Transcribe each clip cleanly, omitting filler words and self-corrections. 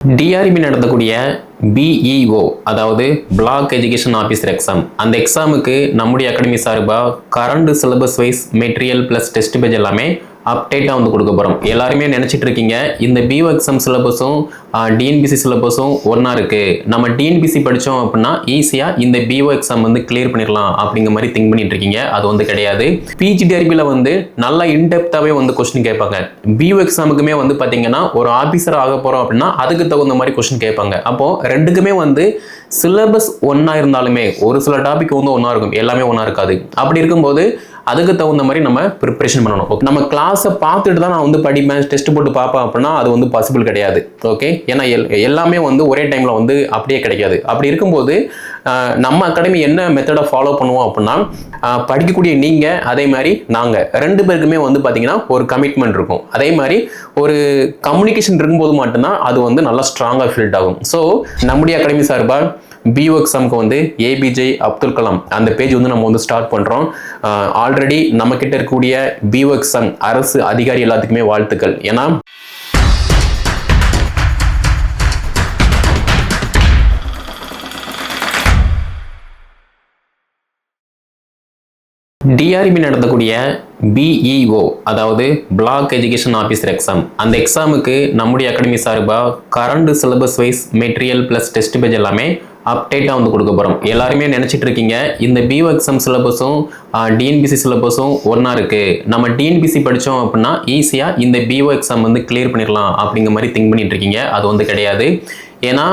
TRP நடத்தக்கூடிய BEO அதாவது black education officer exam, அந்த எக்ஸாமுக்கு நம்முடைய அகாடமி சார்பாக current syllabus wise material plus test page எல்லாமே அப்டேட்டாக வந்து கொடுக்க போகிறோம். எல்லாருமே நினச்சிட்டு இருக்கீங்க இந்த பிஓ எக்ஸாம் சிலபஸும் டிஎன்பிசி சிலபஸும் ஒன்றா இருக்குது, நம்ம டிஎன்பிசி படித்தோம் அப்படின்னா ஈஸியாக இந்த பிஓ எக்ஸாம் வந்து கிளியர் பண்ணிடலாம் அப்படிங்கிற மாதிரி திங்க் பண்ணிட்டு இருக்கீங்க. அது வந்து கிடையாது. பிஜிடிஆர்பியில் வந்து நல்லா இன்டெப்த்தாகவே வந்து கொஸ்டின் கேட்பாங்க. பிஓ எக்ஸாமுக்குமே வந்து பார்த்தீங்கன்னா ஒரு ஆஃபீஸர் ஆக போகிறோம் அப்படின்னா அதுக்கு தகுந்த மாதிரி கொஸ்டின் கேட்பாங்க. அப்போது ரெண்டுக்குமே வந்து சிலபஸ் ஒன்றா இருந்தாலுமே ஒரு சில டாபிக் வந்து ஒன்றா இருக்கும், எல்லாமே ஒன்றா இருக்காது. அப்படி இருக்கும்போது அதுக்கு தகுந்த மாதிரி நம்ம ப்ரிப்பரேஷன் பண்ணணும். நம்ம கிளாஸை பார்த்துட்டு தான் நான் வந்து படிப்பேன், டெஸ்ட் போட்டு பார்ப்பேன் அப்படின்னா அது வந்து பாசிபிள் கிடையாது. ஓகே, ஏன்னா எல்லாமே வந்து ஒரே டைமில் வந்து அப்படியே கிடைக்காது. அப்படி இருக்கும்போது நம்ம அகாடமி என்ன மெத்தடை ஃபாலோ பண்ணுவோம் அப்படின்னா, படிக்கக்கூடிய நீங்கள் அதே மாதிரி நாங்கள் ரெண்டு பேருக்குமே வந்து பார்த்தீங்கன்னா ஒரு கமிட்மெண்ட் இருக்கும். அதே மாதிரி ஒரு கம்யூனிகேஷன் இருக்கும்போது மட்டும்தான் அது வந்து நல்லா ஸ்ட்ராங்காக ஃபீல்ட் ஆகும். ஸோ நம்முடைய அகாடமி சார்பாக பிஓ எக்ஸாமுக்கு வந்து ஏபிஜே அப்துல் கலாம் அந்த பேஜ் வந்து நம்ம வந்து ஸ்டார்ட் பண்ணுறோம். ஆல்ரெடி நம்ம கிட்ட இருக்கக்கூடிய பிஓ எக்ஸாம் அரசு அதிகாரி எல்லாத்துக்குமே வாழ்த்துக்கள். ஏன்னா டிஆர்பி நடத்தக்கூடிய பிஇஓ அதாவது பிளாக் எஜுகேஷன் ஆஃபீஸர் எக்ஸாம், அந்த எக்ஸாமுக்கு நம்முடைய அகாடமி சார்பாக current syllabus wise material plus test page எல்லாமே அப்டேட்டாக வந்து கொடுக்க போகிறோம். எல்லாருமே நினச்சிட்டு இருக்கீங்க இந்த பிஓ எக்ஸாம் சிலபஸும் டிஎன்பிசி சிலபஸும் ஒன்றா இருக்குது, நம்ம டிஎன்பிசி படித்தோம் அப்படின்னா ஈஸியாக இந்த பிஓ எக்ஸாம் வந்து கிளியர் பண்ணிடலாம் அப்படிங்கிற மாதிரி திங்க் பண்ணிட்டு இருக்கீங்க. அது வந்து கிடையாது. ஏன்னா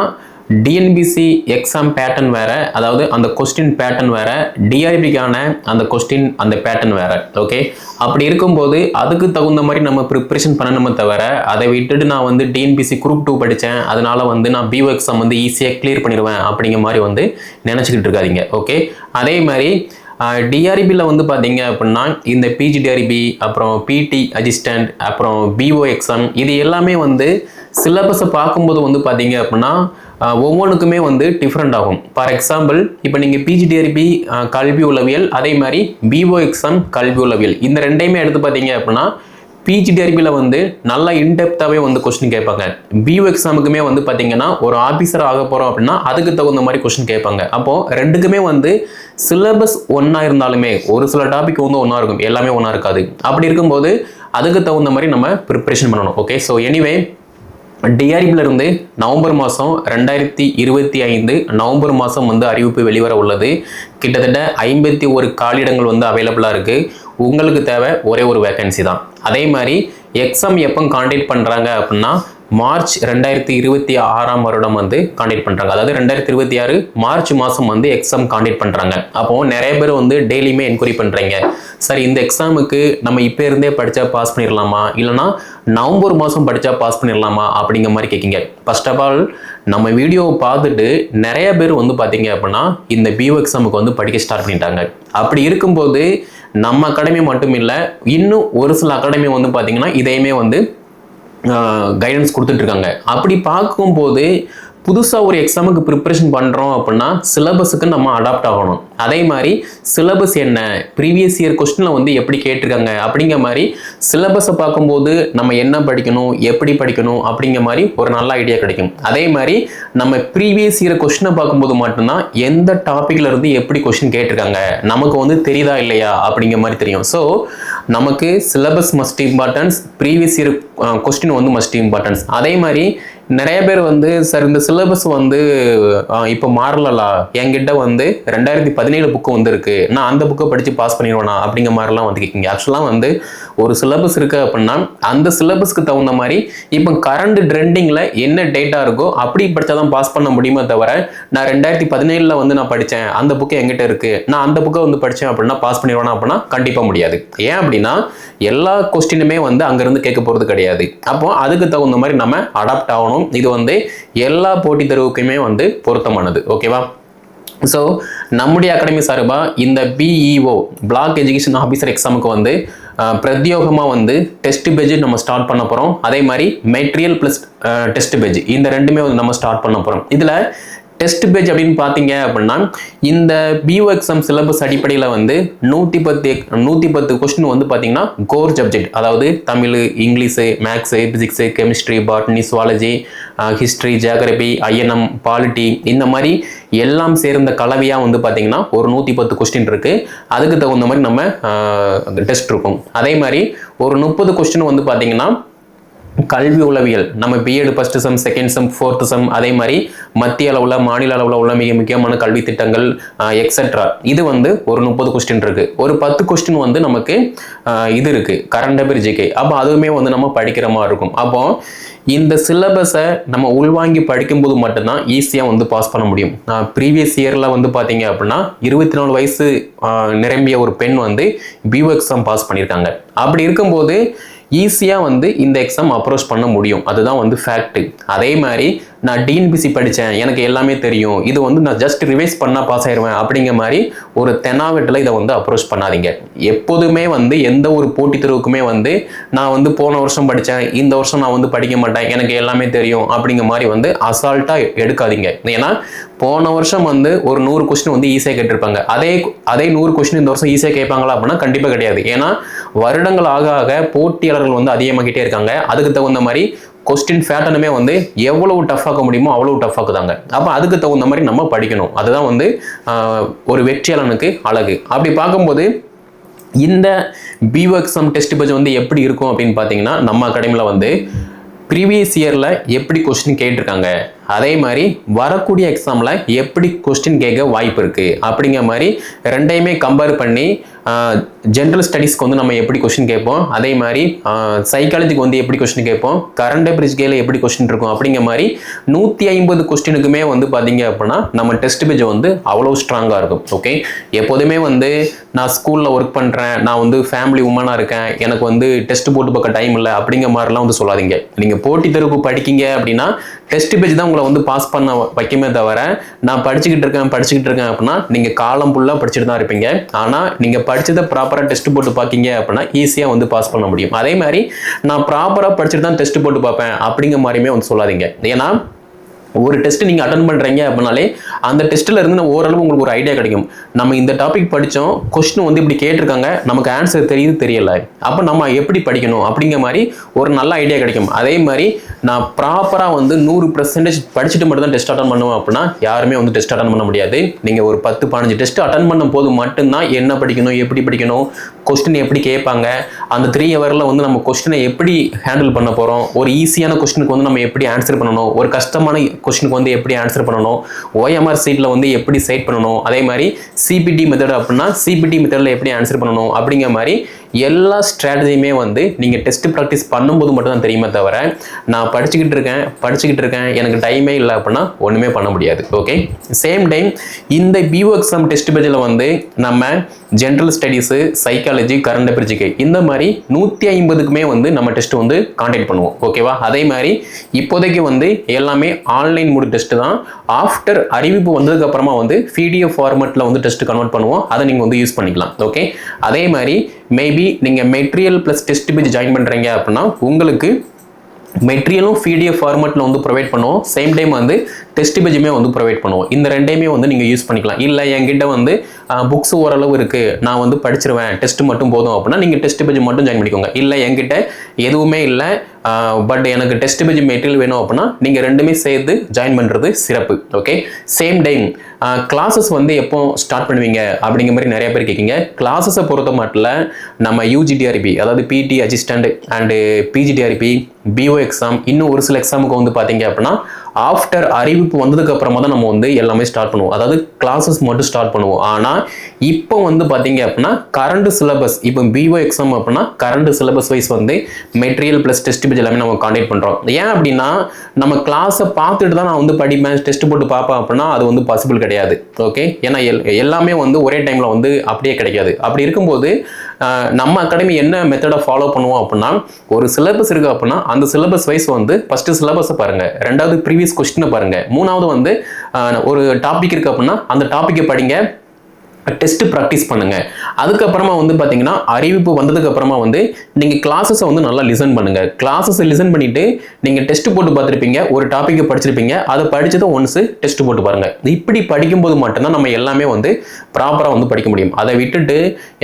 டிஎன்பிசி எக்ஸாம் பேட்டர்ன் வேற, அதாவது அந்த கொஸ்டின் பேட்டர்ன் வேற, டிஆர்பிக்கான அந்த கொஸ்டின் அந்த பேட்டர்ன் வேற. ஓகே, அப்படி இருக்கும்போது அதுக்கு தகுந்த மாதிரி நம்ம ப்ரிப்பரேஷன் பண்ணணுமே தவிர அதை விட்டுட்டு நான் வந்து டிஎன்பிசி குரூப் 2 படித்தேன் அதனால வந்து நான் பிஓ எக்ஸாம் வந்து ஈஸியாக கிளியர் பண்ணிடுவேன் அப்படிங்கிற மாதிரி வந்து நினச்சிக்கிட்டு இருக்காதீங்க. ஓகே, அதே மாதிரி டிஆர்பியில் வந்து பார்த்தீங்க அப்படின்னா இந்த பிஜிடிஆர்பி அப்புறம் பிடி அசிஸ்டன்ட் அப்புறம் பிஓ எக்ஸாம் இது எல்லாமே வந்து சிலபஸை பார்க்கும்போது வந்து பார்த்தீங்க அப்படின்னா ஒவ்வொன்றுக்குமே வந்து டிஃப்ரெண்ட் ஆகும். ஃபார் எக்ஸாம்பிள் இப்போ நீங்கள் பிஜிடிஆர்பி கல்வி உளவியல் அதே மாதிரி பிஓ எக்ஸாம் கல்வி உளவியல் இந்த ரெண்டையுமே எடுத்து பார்த்தீங்க அப்படின்னா பிஜிடிஆர்பியில் வந்து நல்லா இன்டெப்த்தாகவே வந்து கொஸ்டின் கேட்பாங்க. பிஓ எக்ஸாமுக்குமே வந்து பார்த்தீங்கன்னா ஒரு ஆஃபீஸர் ஆக போகிறோம் அப்படின்னா அதுக்கு தகுந்த மாதிரி கொஸ்டின் கேட்பாங்க. அப்போது ரெண்டுக்குமே வந்து சிலபஸ் ஒன்றா இருந்தாலுமே ஒரு சில டாபிக் வந்து ஒன்றா இருக்கும், எல்லாமே ஒன்றா இருக்காது. அப்படி இருக்கும்போது அதுக்கு தகுந்த மாதிரி நம்ம ப்ரிப்பரேஷன் பண்ணணும். ஓகே, ஸோ எனிவே டிஆர்பியில் இருந்து நவம்பர் மாதம் 2025 நவம்பர் மாதம் வந்து அறிவிப்பு வெளிவர உள்ளது. கிட்டத்தட்ட 51 காலியிடங்கள் வந்து அவைலபிளாக இருக்குது. உங்களுக்கு தேவை ஒரே ஒரு வேகன்சி தான். அதே மாதிரி எக்ஸாம் எப்போ காண்டக்ட் பண்ணுறாங்க அப்படின்னா மார்ச் 2026 வருடம் வந்து காண்டக்ட் பண்ணுறாங்க. அதாவது 2026 மார்ச் மாதம் வந்து எக்ஸாம் காண்டக்ட் பண்ணுறாங்க. அப்போது நிறைய பேர் வந்து டெய்லியுமே என்கொயரி பண்ணுறீங்க, சார் இந்த எக்ஸாமுக்கு நம்ம இப்போ இருந்தே படித்தா பாஸ் பண்ணிடலாமா இல்லைனா நவம்பர் மாதம் படித்தா பாஸ் பண்ணிடலாமா அப்படிங்கிற மாதிரி கேட்குங்க. ஃபர்ஸ்ட் ஆஃப் ஆல் நம்ம வீடியோவை பார்த்துட்டு நிறைய பேர் வந்து பார்த்தீங்க அப்படின்னா இந்த பிஓ எக்ஸாமுக்கு வந்து படிக்க ஸ்டார்ட் பண்ணிட்டாங்க. அப்படி இருக்கும்போது நம்ம அகாடமி மட்டும் இல்லை, இன்னும் ஒரு சில அகாடமி வந்து பார்த்தீங்கன்னா இதையுமே வந்து கைடன்ஸ் கொடுத்துட்டு இருக்காங்க. அப்படி பார்க்கும்போது புதுசாக ஒரு எக்ஸாமுக்கு ப்ரிப்பரேஷன் பண்ணுறோம் அப்படின்னா சிலபஸுக்கு நம்ம அடாப்ட் ஆகணும். அதே மாதிரி சிலபஸ் என்ன, ப்ரீவியஸ் இயர் கொஸ்டினில் வந்து எப்படி கேட்டிருக்காங்க அப்படிங்கிற மாதிரி சிலபஸை பார்க்கும்போது நம்ம என்ன படிக்கணும் எப்படி படிக்கணும் அப்படிங்கிற மாதிரி ஒரு நல்ல ஐடியா கிடைக்கும். அதே மாதிரி நம்ம ப்ரீவியஸ் இயர் கொஸ்டினை பார்க்கும்போது மட்டும்தான் எந்த டாப்பிக்கில் இருந்து எப்படி கொஸ்டின் கேட்டிருக்காங்க நமக்கு வந்து தெரியுதா இல்லையா அப்படிங்கிற மாதிரி தெரியும். ஸோ நமக்கு syllabus must importance, previous year question வந்து மஸ்ட் இம்பார்ட்டன்ஸ். அதே மாதிரி நிறைய பேர் வந்து சார் இந்த சிலபஸ் வந்து இப்போ மாறலா, என்கிட்ட வந்து 2017 புக்கு வந்துருக்கு, நான் அந்த புக்கை படித்து பாஸ் பண்ணிடுவேனா அப்படிங்கிற மாதிரிலாம் வந்து கேட்குங்க. ஆக்சுவலாக வந்து ஒரு சிலபஸ் இருக்குது அப்படின்னா அந்த சிலபஸ்க்கு தகுந்த மாதிரி இப்போ கரண்ட் ட்ரெண்டிங்கில் என்ன டேட்டா இருக்கோ அப்படி படித்தா தான் பாஸ் பண்ண முடியுமே தவிர நான் 2017 வந்து நான் படித்தேன் அந்த புக்கு என்கிட்ட இருக்குது நான் அந்த புக்கை வந்து படித்தேன் அப்படின்னா பாஸ் பண்ணிடுவேனா அப்படின்னா கண்டிப்பாக முடியாது. ஏன் அப்படின்னா எல்லா கொஸ்டினுமே வந்து அங்கேருந்து கேட்க போகிறது கிடையாது. அப்போ அதுக்கு தகுந்த மாதிரி நம்ம அடாப்ட் ஆகணும். இது வந்து எல்லா போட்டித் தேர்வுக்குமே வந்து பொருத்தமானது. ஓகேவா? ஸோ நம்முடைய அகாடமி சார்பாக இந்த பிஇஓ பிளாக் எஜுகேஷன் ஆஃபீஸர் எக்ஸாமுக்கு வந்து பிரத்யோகமாக வந்து டெஸ்ட் பேஜ் நம்ம ஸ்டார்ட் பண்ண போகிறோம். அதே மாதிரி மெட்டீரியல் ப்ளஸ் டெஸ்ட் பேஜ் இந்த ரெண்டுமே வந்து நம்ம ஸ்டார்ட் பண்ண போகிறோம். இதில் டெஸ்ட் பேஜ் அப்படின்னு பார்த்தீங்க அப்படின்னா இந்த பிஓ எக்ஸாம் சிலபஸ் அடிப்படையில் வந்து 110 கொஸ்டின் வந்து பார்த்தீங்கன்னா கோர் சப்ஜெக்ட், அதாவது Tamil, English, maths, physics, chemistry, botany, zoology, history, geography, INM, polity, இந்த மாதிரி எல்லாம் சேர்ந்த கலவையாக வந்து பார்த்தீங்கன்னா ஒரு 110 கொஸ்டின் இருக்கு. அதுக்கு தகுந்த மாதிரி நம்ம டெஸ்ட் இருக்கும். அதே மாதிரி ஒரு 30 கொஸ்டின் வந்து பார்த்தீங்கன்னா கல்வி உளவியல், நம்ம BEd first sem, second sem, fourth செம், அதே மாதிரி மத்திய அளவில், மாநில அளவில் உள்ள மிக முக்கியமான கல்வி திட்டங்கள் எக்ஸெட்ரா, இது வந்து ஒரு 30 கொஸ்டின் இருக்கு. ஒரு 10 கொஸ்டின் வந்து நமக்கு இது இருக்கு கரண்ட் அஃபேர் ஜிகே. அப்போ அதுவுமே வந்து நம்ம படிக்கிற மாதிரி இருக்கும். அப்போ இந்த சிலபஸை நம்ம உள்வாங்கி படிக்கும்போது மட்டும்தான் ஈஸியாக வந்து பாஸ் பண்ண முடியும். ப்ரீவியஸ் இயரில் வந்து பார்த்தீங்க அப்படின்னா 24 வயசு நிரம்பிய ஒரு பெண் வந்து பிஓ எக்ஸாம் பாஸ் பண்ணியிருக்காங்க. அப்படி இருக்கும்போது ஈஸியாக வந்து இந்த எக்ஸாம் அப்ரோச் பண்ண முடியும். அதுதான் வந்து ஃபேக்ட். அதே மாதிரி நான் டிஎன்பிசி படித்தேன், எனக்கு எல்லாமே தெரியும், இது வந்து நான் ஜஸ்ட் ரிவைஸ் பண்ணால் பாஸ் ஆயிடுவேன் அப்படிங்கிற மாதிரி ஒரு தெனாவெட்டில் இதை வந்து அப்ரோச் பண்ணாதீங்க. எப்போதுமே வந்து எந்த ஒரு போட்டித் தேர்வுக்குமே வந்து நான் வந்து போன வருஷம் படித்தேன், இந்த வருஷம் நான் வந்து படிக்க மாட்டேன், எனக்கு எல்லாமே தெரியும் அப்படிங்கிற மாதிரி வந்து அசால்ட்டாக எடுக்காதீங்க. ஏன்னா போன வருஷம் வந்து ஒரு 100 கொஸ்டின் வந்து ஈஸியாக கேட்டிருப்பாங்க. அதே 100 கொஸ்டின் இந்த வருஷம் ஈஸியாக கேட்பாங்களா அப்படின்னா கண்டிப்பாக கிடையாது. ஏன்னா வருடங்கள் ஆக ஆக போட்டியாளர்கள் வந்து அதிகமாகிட்டே இருக்காங்க. அதுக்கு தகுந்த மாதிரி கொஸ்டின் பேட்டர்னுமே வந்து எவ்வளவு டஃப் ஆக்க முடியுமோ அவ்வளவு டஃப் ஆக்குதாங்க. அப்போ அதுக்கு தகுந்த மாதிரி நம்ம படிக்கணும். அதுதான் வந்து ஒரு வெற்றியாளனுக்கு அழகு. அப்படி பார்க்கும்போது இந்த பிஓ எக்ஸாம் டெஸ்ட் பேஜ் வந்து எப்படி இருக்கும் அப்படின்னு பார்த்தீங்கன்னா, நம்ம அகாடமியில் வந்து ப்ரீவியஸ் இயரில் எப்படி கொஸ்டின் கேட்டிருக்காங்க, அதே மாதிரி வரக்கூடிய எக்ஸாமில் எப்படி கொஸ்டின் கேட்க வாய்ப்பு இருக்குது அப்படிங்கிற மாதிரி ரெண்டையுமே கம்பேர் பண்ணி ஜென்ரல் ஸ்டடீஸ்க்கு வந்து நம்ம எப்படி கொஸ்டின் கேட்போம், அதே மாதிரி சைக்காலஜிக்கு வந்து எப்படி கொஸ்டின் கேட்போம், கரண்ட் அஃபேர்ஸ் கேல எப்படி கொஸ்டின் இருக்கும் அப்படிங்கிற மாதிரி 150 கொஸ்டினுக்குமே வந்து பார்த்தீங்க அப்படின்னா நம்ம டெஸ்ட் பேஜ் வந்து அவ்வளோ ஸ்ட்ராங்காக இருக்கும். ஓகே, எப்போதுமே வந்து நான் ஸ்கூலில் ஒர்க் பண்ணுறேன், நான் வந்து ஃபேமிலி உமனாக இருக்கேன், எனக்கு வந்து டெஸ்ட் போட்டு பார்க்க டைம் இல்லை அப்படிங்கிற மாதிரிலாம் வந்து சொல்லாதீங்க. நீங்கள் போட்டி தேர்வுக்கு படிக்கீங்க அப்படின்னா டெஸ்ட் பேஜ் தான் உங்களை வந்து பாஸ் பண்ண வைக்குமே தவிர, நான் படிச்சுக்கிட்டு இருக்கேன் அப்படின்னா நீங்கள் காலம் ஃபுல்லாக படிச்சுட்டு தான் இருப்பீங்க. ஆனால் நீங்கள் படிச்சதை ப்ராப்பராக டெஸ்ட் போட்டு பார்க்கிங்க அப்படின்னா ஈஸியாக வந்து பாஸ் பண்ண முடியும். அதே மாதிரி நான் ப்ராப்பராக படிச்சுட்டு தான் டெஸ்ட் போட்டு பார்ப்பேன் அப்படிங்கிற மாதிரியுமே வந்து சொல்லாதீங்க. ஏன்னா ஒரு டெஸ்ட் நீங்கள் அட்டன் பண்ணுறீங்க அப்படின்னாலே அந்த டெஸ்ட்டில் இருந்து ஓரளவு உங்களுக்கு ஒரு ஐடியா கிடைக்கும். நம்ம இந்த டாபிக் படித்தோம், கொஸ்டின் வந்து இப்படி கேட்டிருக்காங்க, நமக்கு ஆன்சர் தெரியல, அப்போ நம்ம எப்படி படிக்கணும் அப்படிங்கிற மாதிரி ஒரு நல்ல ஐடியா கிடைக்கும். அதே மாதிரி நான் ப்ராப்பராக வந்து 100% படிச்சுட்டு மட்டும் தான் டெஸ்ட் அட்டன் பண்ணுவேன் அப்படின்னா யாருமே வந்து டெஸ்ட் அட்டன் பண்ண முடியாது. நீங்கள் ஒரு 10-15 டெஸ்ட் அட்டன் பண்ணும் போது மட்டும்தான் என்ன படிக்கணும், எப்படி படிக்கணும், கொஸ்டின் எப்படி கேட்பாங்க, அந்த 3 ஹவரில் வந்து நம்ம கொஸ்டினை எப்படி ஹேண்டில் பண்ண போகிறோம், ஒரு ஈஸியான கொஸ்டினுக்கு வந்து நம்ம எப்படி ஆன்சர் பண்ணணும், ஒரு கஷ்டமான கொஸ்டினுக்கு வந்து எப்படி ஆன்சர் பண்ணணும், ஓஎம்ஆர் சீட்டில் வந்து எப்படி செட் பண்ணணும், அதே மாதிரி சிபிடி மெத்தட் அப்படின்னா சிபிடி மெத்தடில் எப்படி ஆன்சர் பண்ணணும் அப்படிங்கிற மாதிரி எல்லா ஸ்ட்ராட்டஜியுமே வந்து நீங்கள் டெஸ்ட் ப்ராக்டிஸ் பண்ணும்போது மட்டும் தான் தெரியுமே தவிர, நான் படிச்சுக்கிட்டு இருக்கேன் எனக்கு டைமே இல்லை அப்படின்னா ஒன்றுமே பண்ண முடியாது. ஓகே, சேம் டைம் இந்த பிஓ எக்ஸாம் டெஸ்ட் பேஜில் வந்து நம்ம general studies, psychology, current affair GK இந்த மாதிரி 150க்குமே வந்து நம்ம டெஸ்ட் வந்து கான்டாக்ட் பண்ணுவோம். ஓகேவா? அதே மாதிரி இப்போதைக்கு வந்து எல்லாமே ஆன்லைன் மோட் டெஸ்ட் தான். ஆஃப்டர் அறிவிப்பு வந்ததுக்கு அப்புறமா வந்து PDF ஃபார்மேட்டில் வந்து டெஸ்ட் கன்வெர்ட் பண்ணுவோம். அதை நீங்கள் வந்து யூஸ் பண்ணிக்கலாம். ஓகே, அதே மாதிரி மேபி நீங்கள் material plus test page join பண்ணுறீங்க அப்படின்னா உங்களுக்கு மெட்டீரியலும் PDF ஃபார்மேட்டில் வந்து ப்ரொவைட் பண்ணுவோம். சேம் டைம் வந்து டெஸ்ட் பேஜுமே வந்து ப்ரொவைட் பண்ணுவோம். இந்த ரெண்டையுமே வந்து நீங்கள் யூஸ் பண்ணிக்கலாம். இல்லை என்கிட்ட வந்து புக்ஸ் ஓரளவு இருக்குது, நான் வந்து படிச்சிருவேன், டெஸ்ட் மட்டும் போதும் அப்படின்னா நீங்கள் டெஸ்ட் பேஜ் மட்டும் ஜாயின் பண்ணிக்கோங்க. இல்லை என்கிட்ட எதுவுமே இல்லை, பட் எனக்கு டெஸ்ட் பேஜ் மெட்டீரியல் வேணும் அப்படின்னா நீங்கள் ரெண்டுமே சேர்த்து ஜாயின் பண்ணுறது சிறப்பு. ஓகே, சேம் டைம் கிளாஸஸ் வந்து எப்போ ஸ்டார்ட் பண்ணுவீங்க அப்படிங்கிற மாதிரி நிறைய பேர் கேட்குங்க. கிளாஸஸை பொறுத்த மட்டும் நம்ம UGDRP, அதாவது PT assistant and PGDRP, BO exam, இன்னும் ஒரு சில எக்ஸாமுக்கு வந்து பார்த்தீங்க அப்படின்னா ஆஃப்டர் அறிவிப்பு வந்ததுக்கு அப்புறமா தான் நம்ம வந்து எல்லாமே ஸ்டார்ட் பண்ணுவோம். அதாவது கிளாஸஸ் மட்டும் ஸ்டார்ட் பண்ணுவோம். ஆனால் இப்போ வந்து பார்த்தீங்க அப்படின்னா கரண்ட் சிலபஸ், இப்போ BO எக்ஸாம் அப்படின்னா கரண்ட் சிலபஸ் வைஸ் வந்து மெட்டீரியல் ப்ளஸ் டெஸ்ட் பேஜ் எல்லாமே நம்ம கான்டாக்ட் பண்ணுறோம். ஏன் அப்படின்னா நம்ம கிளாஸை பார்த்துட்டு தான் நான் வந்து படிப்பேன், டெஸ்ட் போட்டு பார்ப்பேன் அப்படின்னா அது வந்து பாசிபிள் கிடையாது. ஓகே, ஏன்னா எல்லாமே வந்து ஒரே டைமில் வந்து அப்படியே கிடைக்காது. அப்படி இருக்கும்போது நம்ம அகாடமி என்ன மெத்தடை ஃபாலோ பண்ணுவோம் அப்படின்னா, ஒரு சிலபஸ் இருக்குது அப்படின்னா அந்த சிலபஸ் வைஸ் வந்து ஃபர்ஸ்ட் சிலபஸை பாருங்கள், ரெண்டாவது ப்ரீவியஸ் கொஸ்டினை பாருங்கள், மூணாவது வந்து ஒரு டாபிக் இருக்குது அப்படின்னா அந்த டாப்பிக்கை படிங்க, டெஸ்ட் ப்ராக்டிஸ் பண்ணுங்க. அதுக்கப்புறமா வந்து பார்த்தீங்கன்னா அறிவிப்பு வந்ததுக்கு அப்புறமா வந்து நீங்கள் கிளாஸஸை வந்து நல்லா லிசன் பண்ணுங்க. கிளாஸஸை லிசன் பண்ணிட்டு நீங்கள் டெஸ்ட் போட்டு பார்த்துருப்பீங்க, ஒரு டாப்பிக்கை படிச்சிருப்பீங்க, அதை படிச்சதை ஒன்ஸ் டெஸ்ட் போட்டு பாருங்க. இப்படி படிக்கும்போது மட்டும்தான் நம்ம எல்லாமே வந்து ப்ராப்பராக வந்து படிக்க முடியும். அதை விட்டுட்டு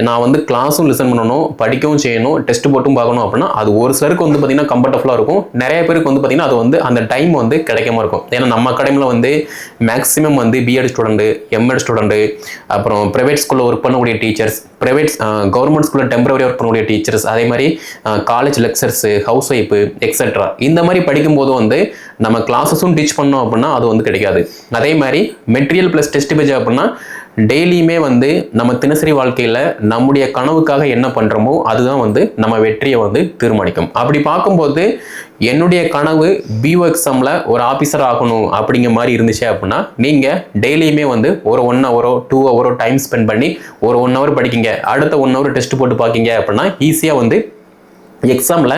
நான் வந்து கிளாஸும் லிசன் பண்ணணும், படிக்கவும் செய்யணும், டெஸ்ட் போட்டும் பார்க்கணும் அப்படின்னா அது ஒரு சிலருக்கு வந்து பார்த்தீங்கன்னா கம்ஃபர்டபுளாக இருக்கும். நிறைய பேருக்கு வந்து பார்த்தீங்கன்னா அது வந்து அந்த டைம் வந்து கிடைக்காம இருக்கும். ஏன்னா நம்ம அகாடமியில் வந்து மேக்ஸிமம் வந்து பிஎட் ஸ்டூடெண்ட், எம்எட் ஸ்டூடெண்ட், அப்புறம் பிரைவேட் ஸ்கூலில் ஒர்க் பண்ணக்கூடிய டீச்சர்ஸ், பிரைவேட் கவர்மெண்ட் ஸ்கூலில் டெம்பரரி ஒர்க் பண்ணக்கூடிய டீச்சர்ஸ், அதே மாதிரி college lecturers, housewife etcetera இந்த மாதிரி படிக்கும்போது வந்து நம்ம கிளாஸஸும் டீச் பண்ணோம் அப்படின்னா அது வந்து கிடைக்காது. அதே மாதிரி மெட்டீரியல் ப்ளஸ் டெஸ்ட் பேஜ் அப்படின்னா டெய்லியுமே வந்து நம்ம தினசரி வாழ்க்கையில் நம்முடைய கனவுக்காக என்ன பண்ணுறோமோ அதுதான் வந்து நம்ம வெற்றியை வந்து தீர்மானிக்கும். அப்படி பார்க்கும்போது என்னுடைய கனவு பிஓ எக்ஸாமில் ஒரு ஆஃபீஸர் ஆகணும் அப்படிங்கிற மாதிரி இருந்துச்சு அப்படின்னா நீங்கள் டெய்லியுமே வந்து ஒரு 1 ஹவரோ 2 ஹவரோ டைம் ஸ்பெண்ட் பண்ணி ஒரு 1 ஹவர் படிக்கிங்க, அடுத்த 1 ஹவர் டெஸ்ட் போட்டு பார்க்கிங்க அப்படின்னா ஈஸியாக வந்து எக்ஸாமில்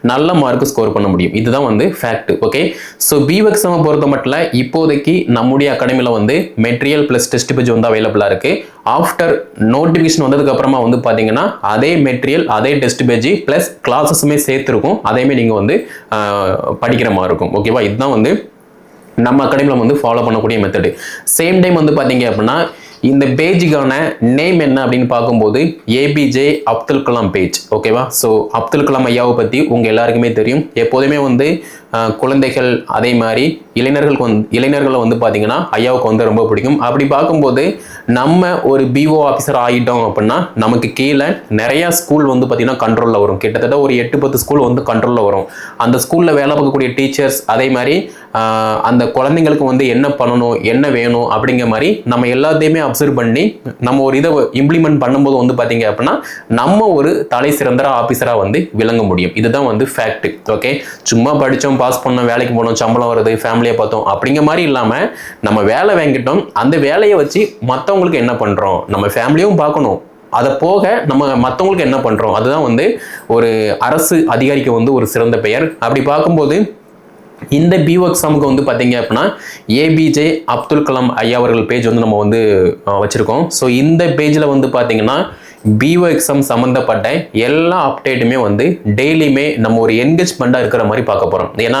நல்ல மார்க் ஸ்கோர் பண்ண முடியும். இதுதான் வந்து ஃபேக்ட். ஓகே, ஸோ பிஓ எக்ஸாமை பொறுத்த மட்டும் இப்போதைக்கு நம்முடைய அகாடமியில் வந்து மெட்டீரியல் ப்ளஸ் டெஸ்ட் பேஜ் வந்து அவைலபிளாக இருக்குது. ஆஃப்டர் நோட்டிஃபிகேஷன் வந்ததுக்கு அப்புறமா வந்து பார்த்தீங்கன்னா அதே மெட்டீரியல், அதே டெஸ்ட் பேஜ் ப்ளஸ் கிளாஸஸுமே சேர்த்துருக்கும். அதையுமே நீங்கள் வந்து படிக்கிற மாதிரி இருக்கும். ஓகேவா, இதுதான் வந்து நம்ம அகாடமியில் வந்து ஃபாலோ பண்ணக்கூடிய மெத்தடு. சேம் டைம் வந்து பார்த்தீங்க அப்படின்னா இந்த பேஜுக்கான நேம் என்ன அப்படின்னு பார்க்கும்போது ஏபிஜே அப்துல் கலாம் பேஜ். ஓகேவா, ஸோ அப்துல் கலாம் ஐயாவை பற்றி உங்கள் எல்லாருக்குமே தெரியும். எப்போதுமே வந்து குழந்தைகள் அதே மாதிரி இளைஞர்களை வந்து பார்த்தீங்கன்னா ஐயாவுக்கு வந்து ரொம்ப பிடிக்கும். அப்படி பார்க்கும்போது நம்ம ஒரு பிஓ ஆஃபீஸர் ஆகிட்டோம் அப்படின்னா நமக்கு கீழே நிறையா ஸ்கூல் வந்து பார்த்தீங்கன்னா கண்ட்ரோலில் வரும். கிட்டத்தட்ட ஒரு 8-10 ஸ்கூல் வந்து கண்ட்ரோலில் வரும். அந்த ஸ்கூலில் வேலை பார்க்கக்கூடிய டீச்சர்ஸ், அதே மாதிரி அந்த குழந்தைங்களுக்கு வந்து என்ன பண்ணணும், என்ன வேணும் அப்படிங்கிற மாதிரி நம்ம எல்லாத்தையுமே அப்சர்வ் பண்ணி நம்ம ஒரு இதை இம்ப்ளிமெண்ட் பண்ணும்போது வந்து பார்த்தீங்க அப்படின்னா நம்ம ஒரு தலை சிறந்த ஆஃபீஸராக வந்து விளங்க முடியும். இதுதான் வந்து ஃபேக்ட். ஓகே, சும்மா படித்தோம், பாஸ் பண்ணோம், வேலைக்கு போனோம், சம்பளம் வருது, ஃபேமிலியை பார்த்தோம் அப்படிங்கிற மாதிரி இல்லாமல் நம்ம வேலை வாங்கிட்டோம், அந்த வேலையை வச்சு மற்றவங்களுக்கு என்ன பண்ணுறோம், நம்ம ஃபேமிலியும் பார்க்கணும், அதை போக நம்ம மற்றவங்களுக்கு என்ன பண்ணுறோம், அதுதான் வந்து ஒரு அரசு அதிகாரிக்கு வந்து ஒரு சிறந்த பெயர். அப்படி பார்க்கும்போது இந்த பிஓ எக்ஸாமுக்கு வந்து பார்த்தீங்க அப்படின்னா ஏபிஜே அப்துல் கலாம் ஐயா அவர்கள் பேஜ் வந்து நம்ம வந்து வச்சுருக்கோம். ஸோ இந்த பேஜில் வந்து பார்த்தீங்கன்னா பிஓ எக்ஸாம் சம்மந்தப்பட்ட எல்லா அப்டேட்டுமே வந்து டெய்லியுமே நம்ம ஒரு என்கேஜ்மெண்ட்டாக இருக்கிற மாதிரி பார்க்க போகிறோம். ஏன்னா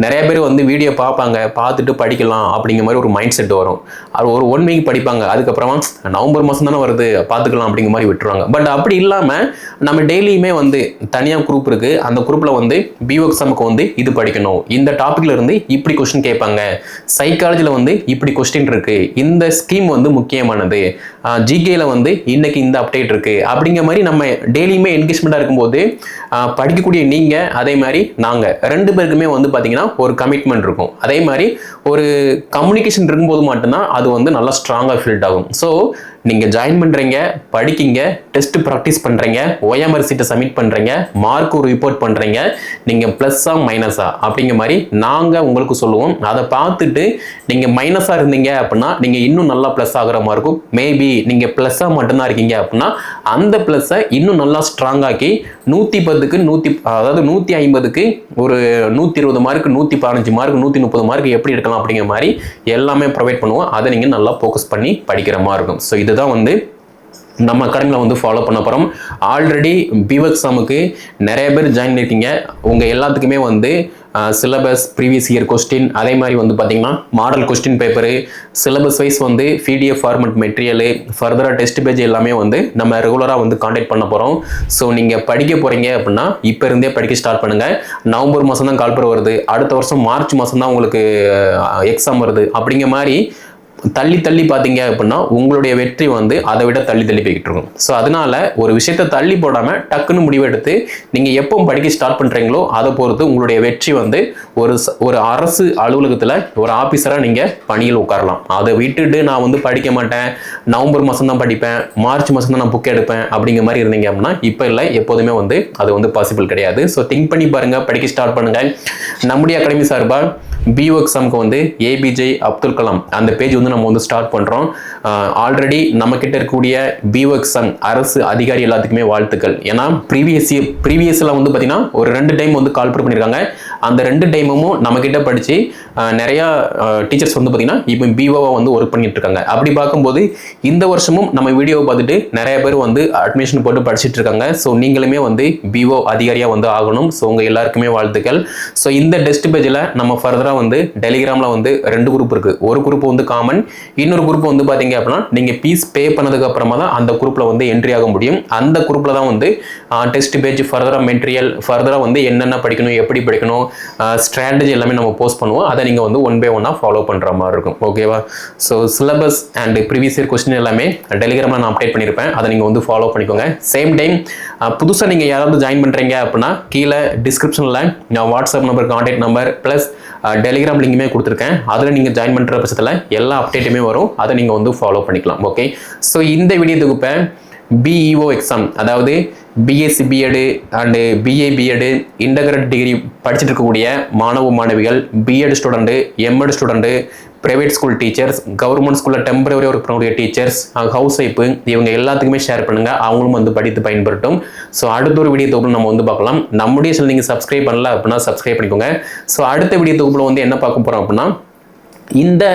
நிறைய பேர் வந்து வீடியோ பார்ப்பாங்க, பார்த்துட்டு படிக்கலாம் அப்படிங்கிற மாதிரி ஒரு மைண்ட் செட் வரும். அது ஒரு 1 வீக் படிப்பாங்க, அதுக்கப்புறமா நவம்பர் மாதம் தானே வருது பார்த்துக்கலாம் அப்படிங்கிற மாதிரி விட்டுருவாங்க. பட் அப்படி இல்லாமல் நம்ம டெய்லியுமே வந்து தனியாக குரூப் இருக்குது, அந்த குரூப்பில் வந்து பிஓ எக்ஸாமுக்கு வந்து இது படிக்கணும், இந்த டாப்பிக்ல இருந்து இப்படி கொஸ்டின் கேட்பாங்க, சைக்காலஜியில் வந்து இப்படி கொஸ்டின் இருக்குது, இந்த ஸ்கீம் வந்து முக்கியமானது, ஜிகேல வந்து இன்னைக்கு இந்த அப்டேட் இருக்குது அப்படிங்கிற மாதிரி நம்ம டெய்லியுமே என்கேஜ்மெண்ட்டாக இருக்கும்போது படிக்கக்கூடிய நீங்கள் அதே மாதிரி நாங்கள் 2 பேருக்குமே வந்து பார்த்தீங்கன்னா ஒரு கமிட்மெண்ட் இருக்கும். அதே மாதிரி ஒரு கம்யூனிகேஷன் இருக்கும்போது மட்டும்தான் அது வந்து நல்லா ஸ்ட்ராங்காக ஃபீல்ட் ஆகும். ஸோ நீங்கள் ஜாயின் பண்ணுறீங்க, படிக்கிங்க, டெஸ்ட் ப்ராக்டிஸ் பண்ணுறீங்க, ஓஎம்ஆர் சீட்டை சப்மிட் பண்ணுறீங்க, மார்க் ரிப்போர்ட் பண்ணுறீங்க, நீங்கள் ப்ளஸ்ஸா மைனஸா அப்படிங்கிற மாதிரி நாங்கள் உங்களுக்கு சொல்லுவோம். அதை பார்த்துட்டு நீங்கள் மைனஸாக இருந்தீங்க அப்படின்னா நீங்கள் இன்னும் நல்லா ப்ளஸ் ஆகிற மாதிரி இருக்கும். மேபி நீங்கள் ப்ளஸ்ஸாக மட்டும்தான் இருக்கீங்க அப்படின்னா அந்த ப்ளஸ்ஸை இன்னும் நல்லா ஸ்ட்ராங்காக்கி 110க்கு 150க்கு ஒரு 120 மார்க், 115 மார்க், 130 மார்க் எப்படி எடுக்கலாம் அப்படிங்கிற மாதிரி எல்லாமே ப்ரொவைட் பண்ணுவோம். அதை நீங்கள் நல்லா ஃபோக்கஸ் பண்ணி படிக்கிற மாதிரி இருக்கும். ஸோ இதுதான் வந்து நம்ம அகாடமியில் வந்து ஃபாலோ பண்ண போகிறோம். ஆல்ரெடி பிஓ எக்ஸாமுக்கு நிறைய பேர் ஜாயின் பண்ணியிருக்கீங்க. உங்கள் எல்லாத்துக்குமே வந்து சிலபஸ், ப்ரீவியஸ் இயர் கொஸ்டின், அதே மாதிரி வந்து பார்த்தீங்கன்னா model question paper, syllabus wise வந்து PDF ஃபார்மெட் மெட்டீரியலு, ஃபர்தராக டெஸ்ட் பேஜ் எல்லாமே வந்து நம்ம ரெகுலராக வந்து காண்டாக்ட் பண்ண போகிறோம். ஸோ நீங்கள் படிக்க போகிறீங்க அப்படின்னா இப்போ இருந்தே படிக்க ஸ்டார்ட் பண்ணுங்கள். நவம்பர் மாதம் தான் கால்பர் வருது, அடுத்த வருஷம் மார்ச் மாதம் தான் உங்களுக்கு எக்ஸாம் வருது. அப்படிங்கிற மாதிரி தள்ளி பார்த்தீங்க அப்படின்னா உங்களுடைய வெற்றி வந்து அதை விட தள்ளி போய்கிட்டு இருக்கும். ஸோ அதனால ஒரு விஷயத்தை தள்ளி போடாமல் டக்குன்னு முடிவெடுத்து நீங்கள் எப்போ படிக்க ஸ்டார்ட் பண்ணுறீங்களோ அதை பொறுத்து உங்களுடைய வெற்றி வந்து ஒரு அரசு அலுவலகத்தில் ஒரு ஆஃபீஸராக நீங்கள் பணியில் உட்காரலாம். அதை விட்டுட்டு நான் வந்து படிக்க மாட்டேன், நவம்பர் மாதம் தான் படிப்பேன், மார்ச் மாதம் தான் நான் புக் எடுப்பேன் அப்படிங்கிற மாதிரி இருந்தீங்க அப்படின்னா இப்போ இல்லை, எப்போதுமே வந்து அது வந்து பாசிபிள் கிடையாது. ஸோ திங்க் பண்ணி பாருங்கள், படிக்க ஸ்டார்ட் பண்ணுங்கள். நம்முடைய அகாடமி சார்பாக பிஓ எக்ஸாமுக்கு வந்து ஏபிஜே அப்துல் கலாம் அந்த பேஜ் வந்து நம்ம வந்து ஸ்டார்ட் பண்ணுறோம். ஆல்ரெடி நம்ம கிட்ட இருக்கக்கூடிய பிஓ எக்ஸாம் அரசு அதிகாரி எல்லாத்துக்குமே வாழ்த்துக்கள். ஏன்னா ப்ரீவியஸில் வந்து பார்த்தீங்கன்னா ஒரு 2 டைம் வந்து கால்பர் பண்ணியிருக்காங்க. அந்த 2 டைமும் நம்மக்கிட்ட படித்து நிறையா டீச்சர்ஸ் வந்து பார்த்திங்கன்னா இப்போ பிஓவை வந்து ஒர்க் பண்ணிட்டு இருக்காங்க. அப்படி பார்க்கும்போது இந்த வருஷமும் நம்ம வீடியோவை பார்த்துட்டு நிறைய பேர் வந்து அட்மிஷன் போட்டு படிச்சுட்டு இருக்காங்க. ஸோ நீங்களுமே வந்து பிஓ அதிகாரியாக வந்து ஆகணும். ஸோ உங்கள் எல்லாருக்குமே வாழ்த்துக்கள். ஸோ இந்த டெஸ்ட் பேஜில் நம்ம ஃபர்தராக வந்து டெலிகிராமில் வந்து 2 குரூப் இருக்குது. ஒரு குரூப் வந்து காமன், இன்னொரு குரூப் வந்து பார்த்தீங்க அப்படின்னா நீங்கள் ஃபீஸ் பே பண்ணதுக்கு அப்புறமா தான் அந்த குரூப்பில் வந்து என்ட்ரி ஆக முடியும். அந்த குரூப்பில் தான் வந்து டெஸ்ட் பேஜ் ஃபர்தராக மெட்டீரியல் ஃபர்தராக வந்து என்னென்ன படிக்கணும், எப்படி படிக்கணும், ஸ்ட்ராட்டஜி எல்லாமே நம்ம போஸ்ட் பண்ணுவோம். அதை நீங்கள் வந்து 1 by 1 ஃபாலோ பண்ணுற மாதிரி இருக்கும். ஓகேவா? So syllabus and previous year question எல்லாமே டெலிகிராமில் நான் அப்டேட் பண்ணியிருப்பேன். அதை நீங்கள் வந்து ஃபாலோ பண்ணிக்கோங்க. சேம் டைம் புதுசாக நீங்கள் யாராவது ஜாயின் பண்ணுறீங்க அப்படின்னா கீழே டிஸ்கிரிப்ஷனில் நான் WhatsApp number, contact number plus Telegram லிங்குமே கொடுத்துருக்கேன். அதில் நீங்கள் ஜாயின் பண்ணுற பட்சத்தில் எல்லா அப்டேட்டுமே வரும். அதை நீங்கள் வந்து ஃபாலோ பண்ணிக்கலாம். ஓகே, ஸோ இந்த வீடியோ தொகுப்பை பிஇஓ எக்ஸாம், அதாவது BSc BEd and BA BEd integrate degree படிச்சுட்டு இருக்கக்கூடிய மாணவ மாணவிகள், BEd student, MEd student, private school teachers, government ஸ்கூலில் டெம்பரரி ஒர்க் பண்ணக்கூடிய டீச்சர்ஸ், ஹவுஸ் ஒய்ஃபு, இவங்க எல்லாத்துக்குமே ஷேர் பண்ணுங்கள். அவங்களும் வந்து படித்து பயன்படுத்தும். ஸோ அடுத்த ஒரு வீடியோ தொகுப்பில் நம்ம வந்து பார்க்கலாம். நம்முடைய சேனல் நீங்கள் சப்ஸ்கிரைப் பண்ணல அப்படின்னா சப்ஸ்கிரைப் பண்ணிக்கோங்க. ஸோ அடுத்த வீடியோ தொகுப்பில் வந்து என்ன பார்க்க போகிறோம் அப்படின்னா, இந்த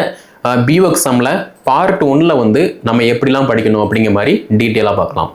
பிஓ எக்ஸாமில் பார்ட் 1ல் வந்து நம்ம எப்படிலாம் படிக்கணும் அப்படிங்கிற மாதிரி டீட்டெயிலாக பார்க்கலாம்.